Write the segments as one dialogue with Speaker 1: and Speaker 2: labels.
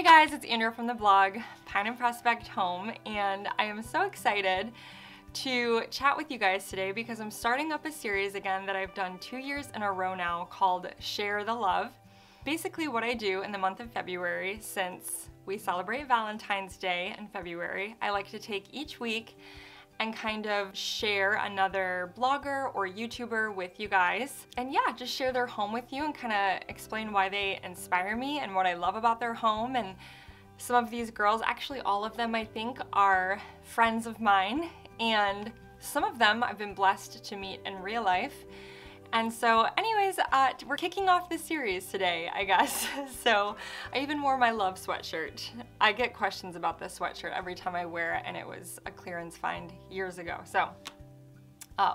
Speaker 1: guys, it's Andrea from the blog Pine and Prospect Home, and I am so excited to chat with you guys today because I'm starting up a series again that I've done 2 years in a row now called Share the Love. Basically what I do in the month of February, since we celebrate Valentine's Day in February, I like to take each week and kind of share another blogger or YouTuber with you guys. And yeah, just share their home with you and kind of explain why they inspire me and what I love about their home. And some of these girls, actually all of them I think, are friends of mine, and some of them I've been blessed to meet in real life. And so anyways, we're kicking off this series today, I guess. So I even wore my love sweatshirt. I get questions about this sweatshirt every time I wear it, and it was a clearance find years ago. So,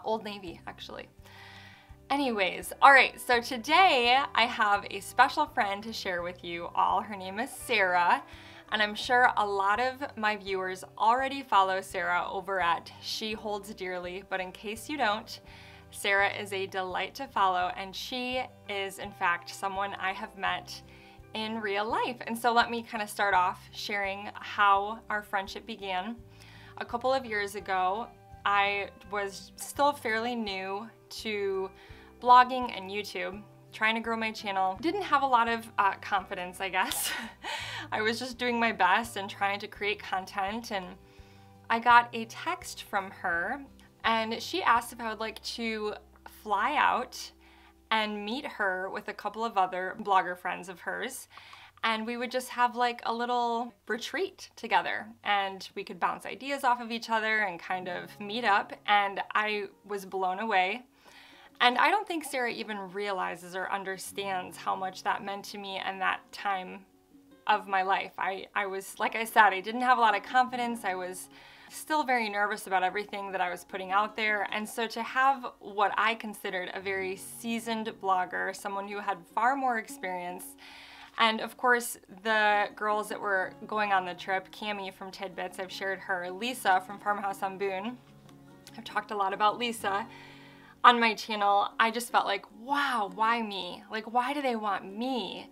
Speaker 1: Old Navy, actually. Anyways, all right, so today I have a special friend to share with you all. Her name is Sarah, and I'm sure a lot of my viewers already follow Sarah over at She Holds Dearly, but in case you don't, Sarah is a delight to follow, and she is in fact someone I have met in real life. And so let me kind of start off sharing how our friendship began. A couple of years ago, I was still fairly new to blogging and YouTube, trying to grow my channel. Didn't have a lot of confidence, I guess. I was just doing my best and trying to create content, and I got a text from her, and she asked if I would like to fly out and meet her with a couple of other blogger friends of hers, and we would just have like a little retreat together, and we could bounce ideas off of each other and kind of meet up. And I was blown away. And I don't think Sarah even realizes or understands how much that meant to me and that time of my life. I was, like I said, I didn't have a lot of confidence. I was still very nervous about everything that I was putting out there. And so to have what I considered a very seasoned blogger, someone who had far more experience, and of course the girls that were going on the trip, Cami from Tidbits, I've shared her, Lisa from Farmhouse on Boone, I've talked a lot about Lisa on my channel. I just felt like, wow, why me? Like, why do they want me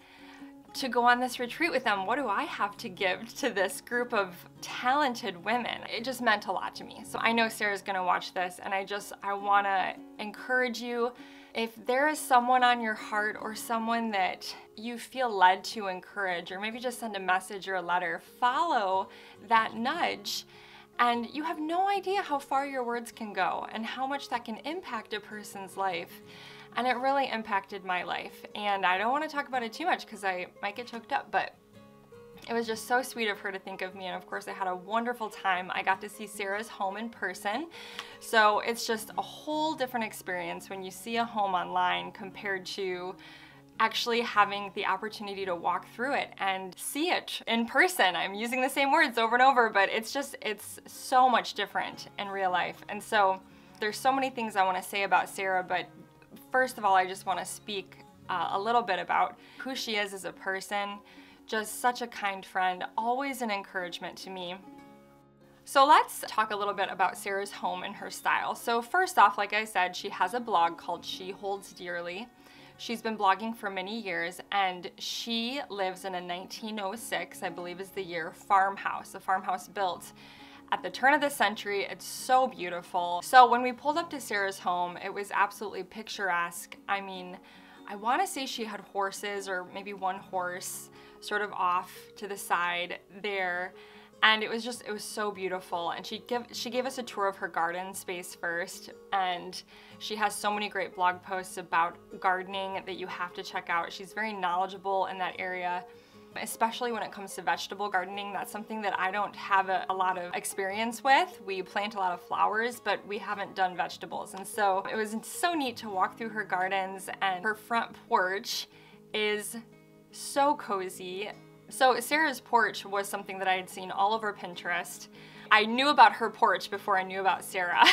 Speaker 1: to go on this retreat with them? What do I have to give to this group of talented women? It just meant a lot to me. So I know Sarah's gonna watch this, and I wanna encourage you, if there is someone on your heart or someone that you feel led to encourage, or maybe just send a message or a letter, follow that nudge. And you have no idea how far your words can go and how much that can impact a person's life. And it really impacted my life. And I don't want to talk about it too much because I might get choked up, but it was just so sweet of her to think of me. And of course I had a wonderful time. I got to see Sarah's home in person. So it's just a whole different experience when you see a home online compared to actually having the opportunity to walk through it and see it in person. I'm using the same words over and over, but it's so much different in real life. And so there's so many things I want to say about Sarah, but first of all, I just want to speak a little bit about who she is as a person. Just such a kind friend, always an encouragement to me. So let's talk a little bit about Sarah's home and her style. So first off, like I said, she has a blog called She Holds Dearly. She's been blogging for many years, and she lives in a 1906, I believe is the year, farmhouse, a farmhouse built at the turn of the century. It's so beautiful. So when we pulled up to Sarah's home, it was absolutely picturesque. I mean, I want to say she had horses, or maybe one horse sort of off to the side there. And it was so beautiful. And she gave us a tour of her garden space first, and she has so many great blog posts about gardening that you have to check out. She's very knowledgeable in that area, especially when it comes to vegetable gardening. That's something that I don't have a lot of experience with. We plant a lot of flowers, but we haven't done vegetables. And so it was so neat to walk through her gardens, and her front porch is so cozy. So Sarah's porch was something that I had seen all over Pinterest. I knew about her porch before I knew about Sarah.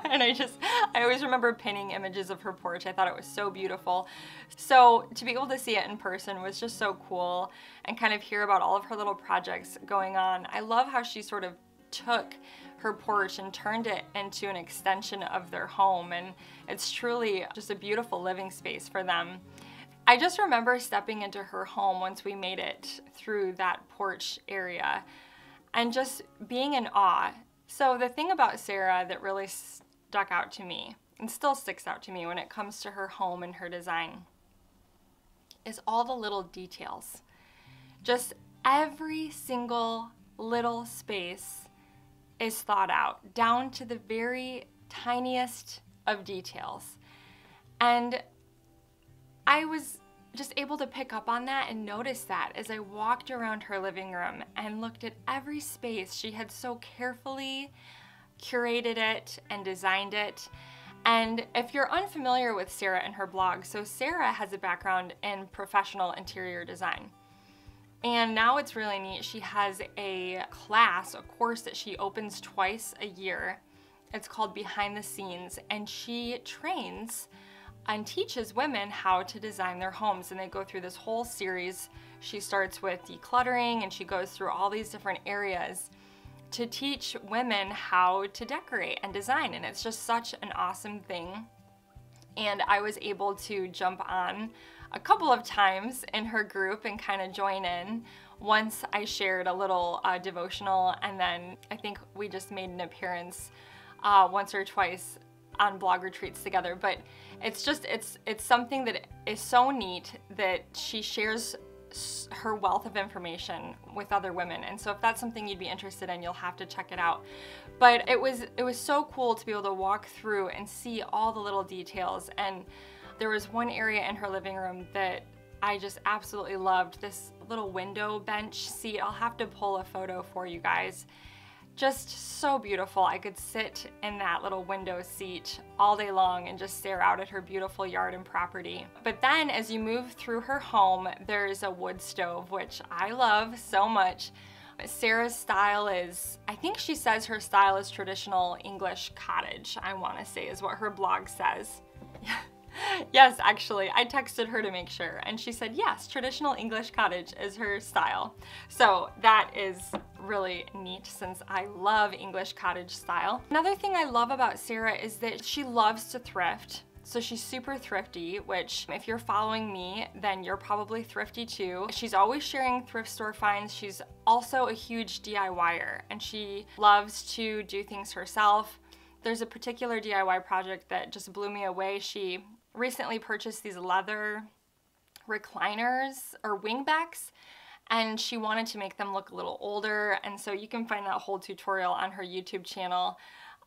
Speaker 1: And I always remember pinning images of her porch. I thought it was so beautiful. So to be able to see it in person was just so cool, and kind of hear about all of her little projects going on. I love how she sort of took her porch and turned it into an extension of their home, and it's truly just a beautiful living space for them. I just remember stepping into her home once we made it through that porch area and just being in awe. So the thing about Sarah that really stuck out to me and still sticks out to me when it comes to her home and her design is all the little details. Just every single little space is thought out down to the very tiniest of details. And I was just able to pick up on that and notice that as I walked around her living room and looked at every space. She had so carefully curated it and designed it. And if you're unfamiliar with Sarah and her blog, so Sarah has a background in professional interior design. And now it's really neat. She has a class, a course that she opens twice a year. It's called Behind the Scenes, and she trains and teaches women how to design their homes. And they go through this whole series. She starts with decluttering, and she goes through all these different areas to teach women how to decorate and design. And it's just such an awesome thing. And I was able to jump on a couple of times in her group and kind of join in. Once I shared a little devotional, and then I think we just made an appearance once or twice on blog retreats together. But it's just, it's something that is so neat that she shares her wealth of information with other women. And so if that's something you'd be interested in, you'll have to check it out. But it was so cool to be able to walk through and see all the little details. And there was one area in her living room that I just absolutely loved, this little window bench seat. I'll have to pull a photo for you guys. Just so beautiful. I could sit in that little window seat all day long and just stare out at her beautiful yard and property. But then as you move through her home, there's a wood stove, which I love so much. Sarah's style is, I think she says her style is traditional English cottage, I want to say is what her blog says. Yes, actually, I texted her to make sure, and she said, yes, traditional English cottage is her style. So that is really neat since I love English cottage style. Another thing I love about Sarah is that she loves to thrift. So she's super thrifty, which if you're following me, then you're probably thrifty too. She's always sharing thrift store finds. She's also a huge DIYer, and she loves to do things herself. There's a particular DIY project that just blew me away. She recently purchased these leather recliners or wingbacks, and she wanted to make them look a little older. And so you can find that whole tutorial on her YouTube channel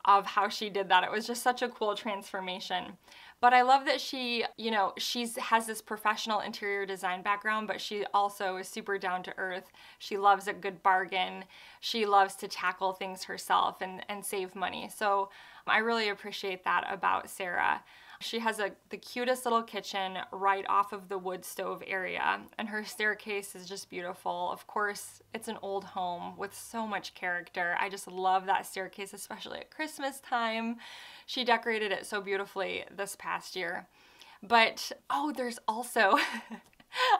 Speaker 1: of how she did that. It was just such a cool transformation. But I love that she, you know, has this professional interior design background, but she also is super down to earth. She loves a good bargain. She loves to tackle things herself and save money. So I really appreciate that about Sarah. She has the cutest little kitchen right off of the wood stove area, and her staircase is just beautiful. Of course, it's an old home with so much character. I just love that staircase, especially at Christmas time. She decorated it so beautifully this past year. But, oh, there's also,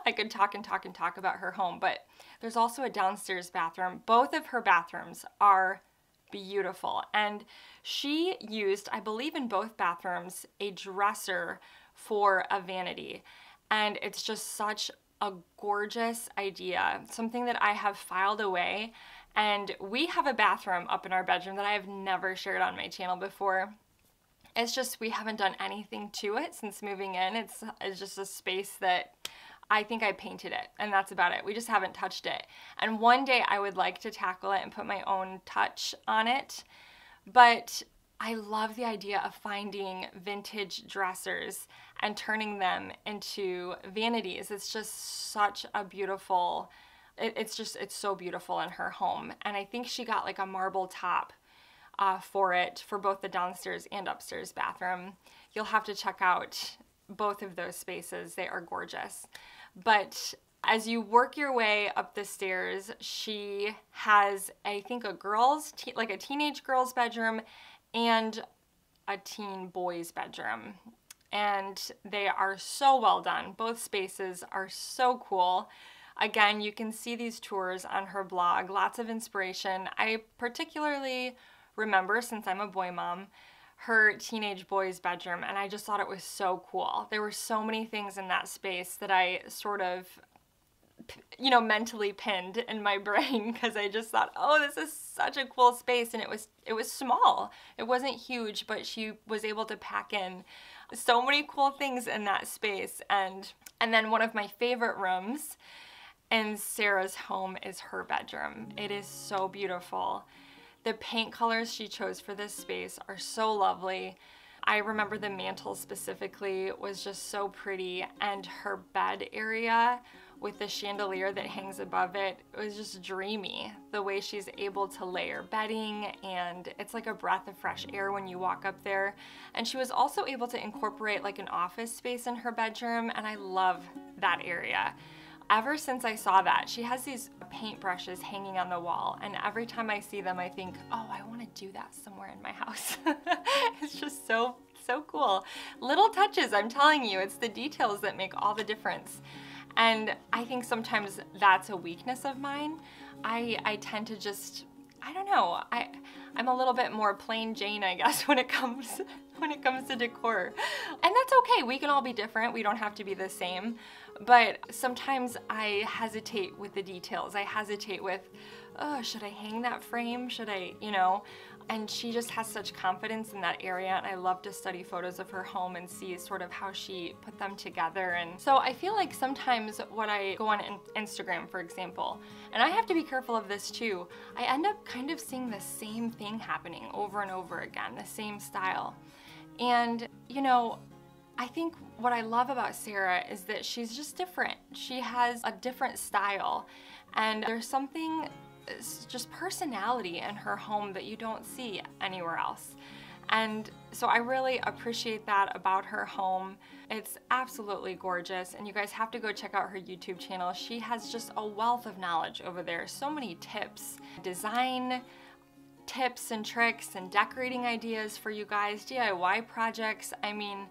Speaker 1: I could talk and talk and talk about her home, but there's also a downstairs bathroom. Both of her bathrooms are beautiful. And she used, I believe in both bathrooms, a dresser for a vanity. And it's just such a gorgeous idea, something that I have filed away. And we have a bathroom up in our bedroom that I have never shared on my channel before. It's just, we haven't done anything to it since moving in. It's just a space that I think I painted it, and that's about it. We just haven't touched it. And one day I would like to tackle it and put my own touch on it. But I love the idea of finding vintage dressers and turning them into vanities. It's just such a beautiful, it's so beautiful in her home. And I think she got like a marble top for it, for both the downstairs and upstairs bathroom. You'll have to check out both of those spaces. They are gorgeous. But as you work your way up the stairs, she has, I think, like a teenage girl's bedroom and a teen boy's bedroom. And they are so well done. Both spaces are so cool. Again, you can see these tours on her blog. Lots of inspiration. I particularly remember, since I'm a boy mom, her teenage boy's bedroom, and I just thought it was so cool. There were so many things in that space that I sort of, you know, mentally pinned in my brain because I just thought, oh, this is such a cool space. And it was small. It wasn't huge, but she was able to pack in so many cool things in that space. And then one of my favorite rooms in Sarah's home is her bedroom. It is so beautiful. The paint colors she chose for this space are so lovely. I remember the mantle specifically was just so pretty, and her bed area with the chandelier that hangs above it, it was just dreamy. The way she's able to layer bedding, and it's like a breath of fresh air when you walk up there. And she was also able to incorporate like an office space in her bedroom, and I love that area. Ever since I saw that, she has these paint brushes hanging on the wall, and every time I see them I think, oh, I want to do that somewhere in my house. It's just so cool. Little touches, I'm telling you, it's the details that make all the difference. And I think sometimes that's a weakness of mine. I tend to just, I don't know, I'm a little bit more plain Jane, I guess, when it comes to decor. And that's okay, we can all be different, we don't have to be the same. But sometimes I hesitate with the details. I hesitate with, oh, should I hang that frame? Should I, you know? And she just has such confidence in that area, and I love to study photos of her home and see sort of how she put them together. And so I feel like sometimes when I go on Instagram, for example, and I have to be careful of this too, I end up kind of seeing the same thing happening over and over again, the same style. And, you know, I think what I love about Sarah is that she's just different. She has a different style, and there's something, just personality in her home that you don't see anywhere else. And so I really appreciate that about her home. It's absolutely gorgeous, and you guys have to go check out her YouTube channel. She has just a wealth of knowledge over there. So many tips, design tips and tricks and decorating ideas for you guys, DIY projects. I mean,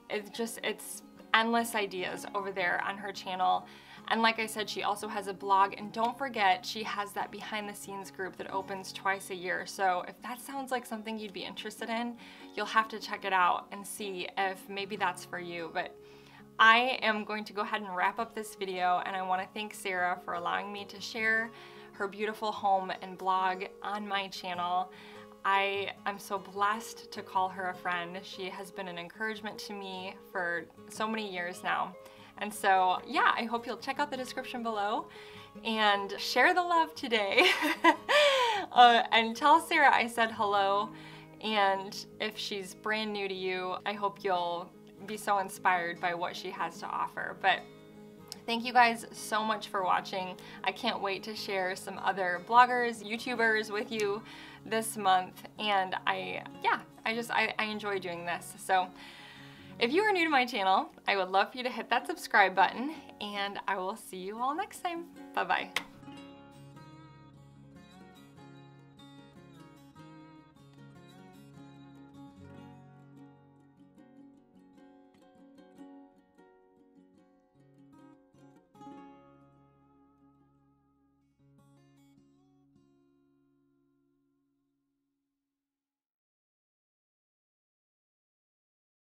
Speaker 1: it's endless ideas over there on her channel. And like I said, she also has a blog, and don't forget, she has that behind the scenes group that opens twice a year. So if that sounds like something you'd be interested in, you'll have to check it out and see if maybe that's for you. But I am going to go ahead and wrap up this video, and I want to thank Sarah for allowing me to share her beautiful home and blog on my channel. I am so blessed to call her a friend. She has been an encouragement to me for so many years now. And so, yeah, I hope you'll check out the description below and share the love today. And tell Sarah I said hello. And if she's brand new to you, I hope you'll be so inspired by what she has to offer. But thank you guys so much for watching. I can't wait to share some other bloggers, YouTubers with you this month. And I enjoy doing this. So if you are new to my channel, I would love for you to hit that subscribe button, and I will see you all next time. Bye-bye.